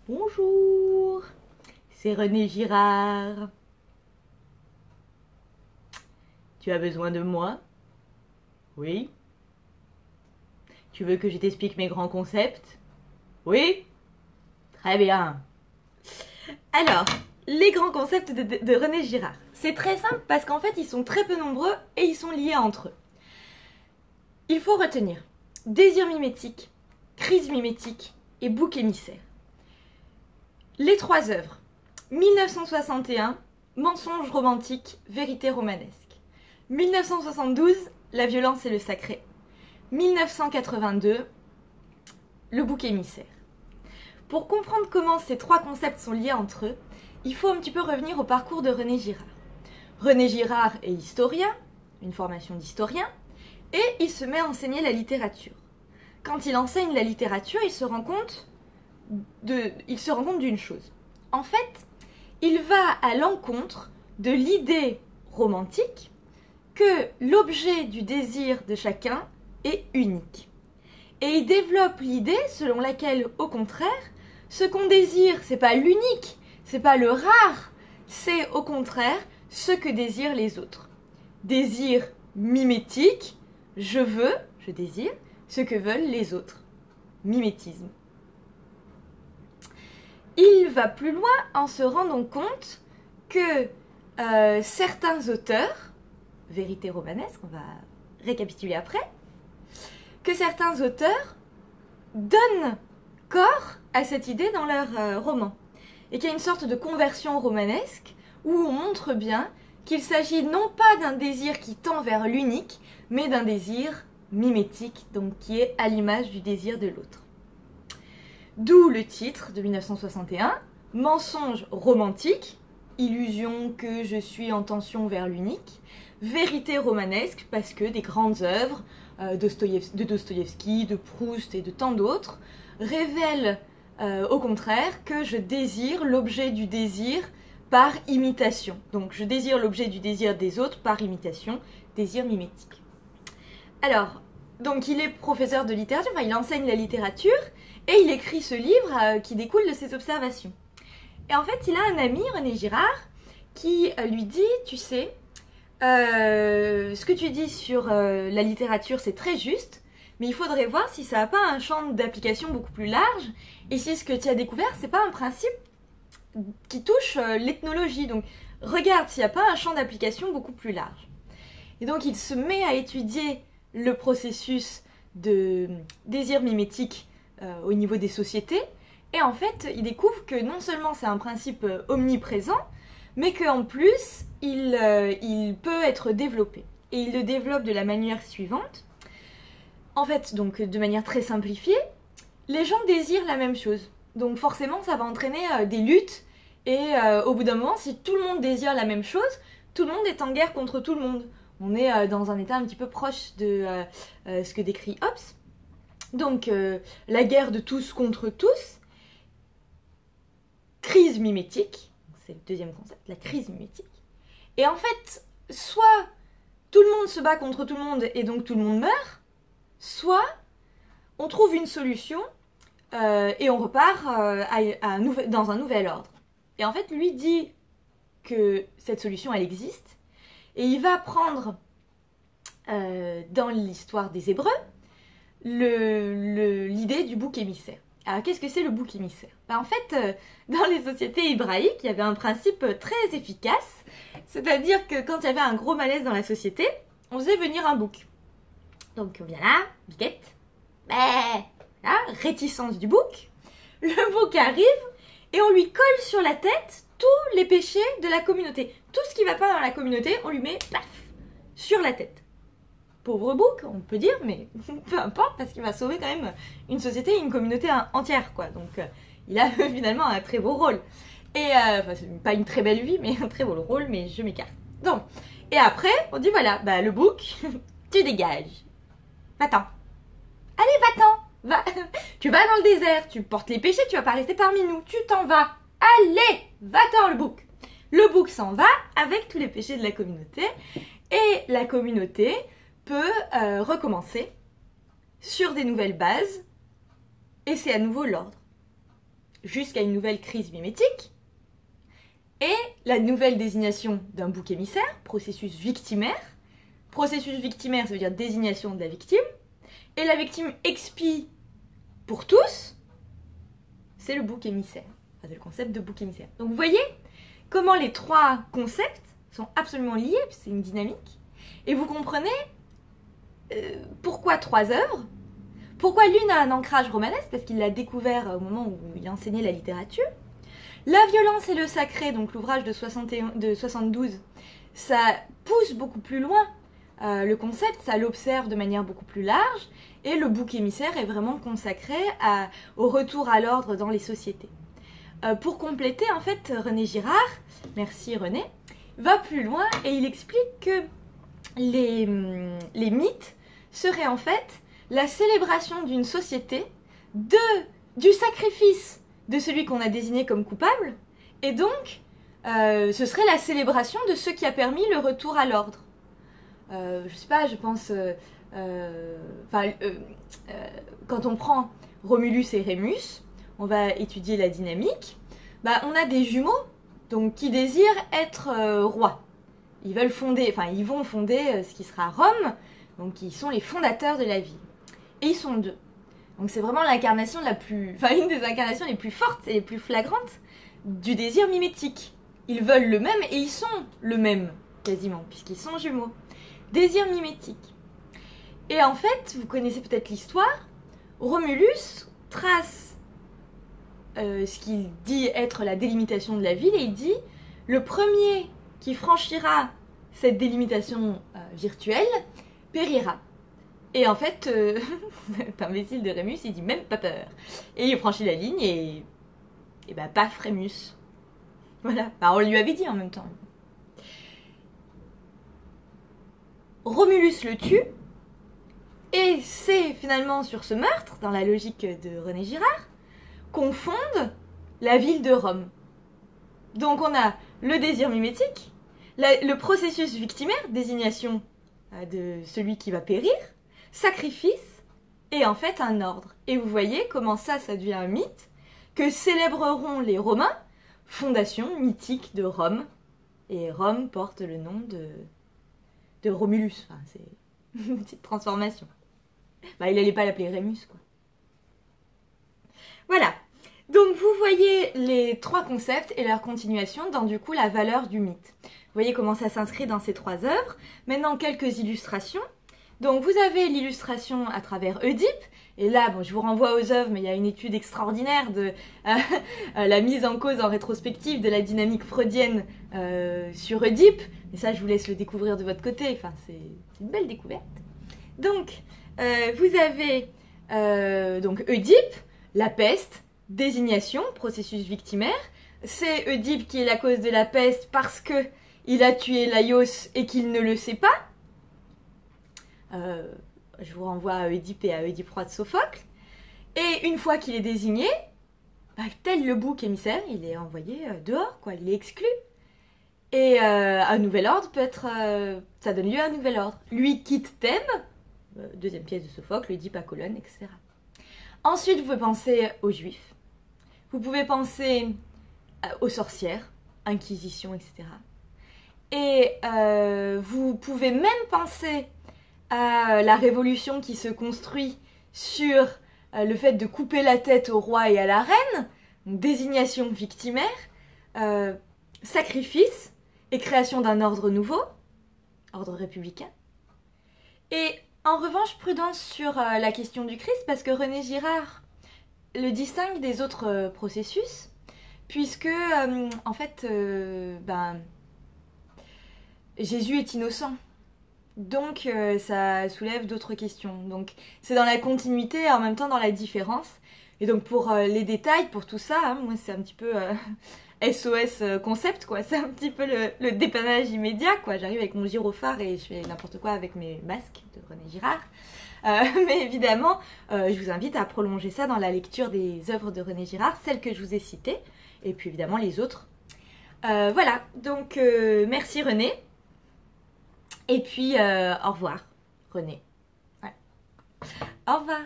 Bonjour, c'est René Girard. Tu as besoin de moi? Oui. Tu veux que je t'explique mes grands concepts? Oui. Très bien. Alors, les grands concepts de René Girard. C'est très simple parce qu'en fait, ils sont très peu nombreux et ils sont liés entre eux. Il faut retenir désir mimétique, crise mimétique et bouc émissaire. Les trois œuvres. 1961, mensonge romantique, vérité romanesque. 1972, la violence et le sacré. 1982, le bouc émissaire. Pour comprendre comment ces trois concepts sont liés entre eux, il faut un petit peu revenir au parcours de René Girard. René Girard est historien, une formation d'historien, et il se met à enseigner la littérature. Quand il enseigne la littérature, il se rend compte d'une chose. En fait, il va à l'encontre de l'idée romantique que l'objet du désir de chacun est unique. Et il développe l'idée selon laquelle, au contraire, ce qu'on désire, c'est pas l'unique, c'est pas le rare, c'est au contraire ce que désirent les autres. Désir mimétique, je désire ce que veulent les autres. Mimétisme. Il va plus loin en se rendant compte que certains auteurs, vérité romanesque, on va récapituler après, que certains auteurs donnent corps à cette idée dans leurs romans. Et qu'il y a une sorte de conversion romanesque où on montre bien qu'il s'agit non pas d'un désir qui tend vers l'unique, mais d'un désir mimétique, donc qui est à l'image du désir de l'autre. D'où le titre de 1961, mensonge romantique, illusion que je suis en tension vers l'unique, vérité romanesque, parce que des grandes œuvres de Dostoïevski, de Proust et de tant d'autres révèlent au contraire que je désire l'objet du désir par imitation. Donc je désire l'objet du désir des autres par imitation, désir mimétique. Alors, donc il est professeur de littérature, enfin, il enseigne la littérature, et il écrit ce livre qui découle de ses observations. Et en fait, il a un ami, René Girard, qui lui dit, tu sais, ce que tu dis sur la littérature, c'est très juste, mais il faudrait voir si ça n'a pas un champ d'application beaucoup plus large, et si ce que tu as découvert, c'est pas un principe qui touche l'ethnologie. Donc, regarde s'il n'y a pas un champ d'application beaucoup plus large. Et donc, il se met à étudier le processus de désir mimétique au niveau des sociétés, et en fait, il découvre que non seulement c'est un principe omniprésent, mais qu'en plus, il peut être développé. Et il le développe de la manière suivante. En fait, donc de manière très simplifiée, les gens désirent la même chose. Donc forcément, ça va entraîner des luttes, et au bout d'un moment, si tout le monde désire la même chose, tout le monde est en guerre contre tout le monde. On est dans un état un petit peu proche de ce que décrit Hobbes. Donc, la guerre de tous contre tous, crise mimétique, c'est le deuxième concept, la crise mimétique. Et en fait, soit tout le monde se bat contre tout le monde et donc tout le monde meurt, soit on trouve une solution et on repart dans un nouvel ordre. Et en fait, lui dit que cette solution, elle existe, et il va prendre dans l'histoire des Hébreux l'idée du bouc émissaire. Alors, qu'est-ce que c'est le bouc émissaire? En fait, dans les sociétés hébraïques, il y avait un principe très efficace, c'est-à-dire que quand il y avait un gros malaise dans la société, on faisait venir un bouc. Donc, on vient là, biquette, là, réticence du bouc, le bouc arrive et on lui colle sur la tête tous les péchés de la communauté. Tout ce qui ne va pas dans la communauté, on lui met, paf, sur la tête. Pauvre bouc, on peut dire, mais peu importe, parce qu'il va sauver quand même une société et une communauté entière, quoi. Donc, il a finalement un très beau rôle. Et, enfin, c'est pas une très belle vie, mais un très beau rôle, mais je m'écarte. Donc, et après, on dit, voilà, bah, le bouc, tu dégages. Va-t'en. Allez, va-t'en. Va. Tu vas dans le désert, tu portes les péchés, tu vas pas rester parmi nous, tu t'en vas. Allez, va-t'en, le bouc. Le bouc s'en va avec tous les péchés de la communauté, et la communauté peut recommencer sur des nouvelles bases, et c'est à nouveau l'ordre. jusqu'à une nouvelle crise mimétique, et la nouvelle désignation d'un bouc émissaire, processus victimaire. Processus victimaire, ça veut dire désignation de la victime, et la victime expie pour tous, c'est le bouc émissaire, enfin, c'est le concept de bouc émissaire. Donc vous voyez comment les trois concepts sont absolument liés, c'est une dynamique, et vous comprenez pourquoi trois œuvres, pourquoi l'une a un ancrage romanesque, parce qu'il l'a découvert au moment où il enseignait la littérature. La violence et le sacré, donc l'ouvrage de 72, ça pousse beaucoup plus loin le concept, ça l'observe de manière beaucoup plus large, et le bouc émissaire est vraiment consacré au retour à l'ordre dans les sociétés. Pour compléter, en fait, René Girard, merci René, va plus loin et il explique que les mythes seraient en fait la célébration d'une société du sacrifice de celui qu'on a désigné comme coupable, et donc ce serait la célébration de ce qui a permis le retour à l'ordre. Je sais pas, je pense... quand on prend Romulus et Rémus, on va étudier la dynamique, bah, on a des jumeaux donc, qui désirent être rois. Ils vont fonder ce qui sera Rome, donc ils sont les fondateurs de la ville. Et ils sont deux. Donc c'est vraiment l'incarnation une des incarnations les plus fortes et les plus flagrantes du désir mimétique. Ils veulent le même et ils sont le même, quasiment, puisqu'ils sont jumeaux. Désir mimétique. Et en fait, vous connaissez peut-être l'histoire, Romulus trace ce qu'il dit être la délimitation de la ville, et il dit « Le premier qui franchira cette délimitation virtuelle périra ». Et en fait, cet imbécile de Rémus, il dit même pas peur. Et il franchit la ligne et bah paf, Rémus. Voilà, bah, on lui avait dit en même temps. Romulus le tue, et c'est finalement sur ce meurtre, dans la logique de René Girard, qu'on fonde la ville de Rome. Donc on a le désir mimétique, le processus victimaire, désignation de celui qui va périr, sacrifice, et en fait un ordre. Et vous voyez comment ça devient un mythe que célébreront les Romains, fondation mythique de Rome. Et Rome porte le nom de Romulus. Enfin, c'est une petite transformation. Bah, il n'allait pas l'appeler Rémus, quoi. Voilà. Donc vous voyez les trois concepts et leur continuation dans du coup la valeur du mythe. Vous voyez comment ça s'inscrit dans ces trois œuvres. Maintenant, quelques illustrations. Donc vous avez l'illustration à travers Oedipe, et là bon, je vous renvoie aux œuvres, mais il y a une étude extraordinaire de la mise en cause en rétrospective de la dynamique freudienne sur Oedipe, et ça je vous laisse le découvrir de votre côté, enfin c'est une belle découverte. Donc vous avez donc Oedipe, la peste, désignation, processus victimaire, c'est Oedipe qui est la cause de la peste parce que il a tué Laios et qu'il ne le sait pas. Je vous renvoie à Oedipe et à Oedipe roi de Sophocle. Et une fois qu'il est désigné, bah, tel le bouc émissaire, il est envoyé dehors, quoi, il est exclu. Et un nouvel ordre peut être... ça donne lieu à un nouvel ordre. Lui quitte Thèbes, deuxième pièce de Sophocle, Oedipe à Colonne, etc. Ensuite, vous pouvez penser aux Juifs. Vous pouvez penser aux sorcières, Inquisition, etc. Et vous pouvez même penser à la révolution qui se construit sur le fait de couper la tête au roi et à la reine, désignation victimaire, sacrifice et création d'un ordre nouveau, ordre républicain. Et en revanche, prudence sur la question du Christ, parce que René Girard le distingue des autres processus, puisque en fait, Jésus est innocent. Donc ça soulève d'autres questions. Donc c'est dans la continuité et en même temps dans la différence. Et donc pour les détails, pour tout ça, hein, moi c'est un petit peu SOS concept, quoi. C'est un petit peu le dépannage immédiat, quoi. J'arrive avec mon gyrophare et je fais n'importe quoi avec mes masques de René Girard. Mais évidemment, je vous invite à prolonger ça dans la lecture des œuvres de René Girard, celles que je vous ai citées, et puis évidemment les autres. Voilà, donc merci René. Et puis, au revoir, René. Ouais. Au revoir.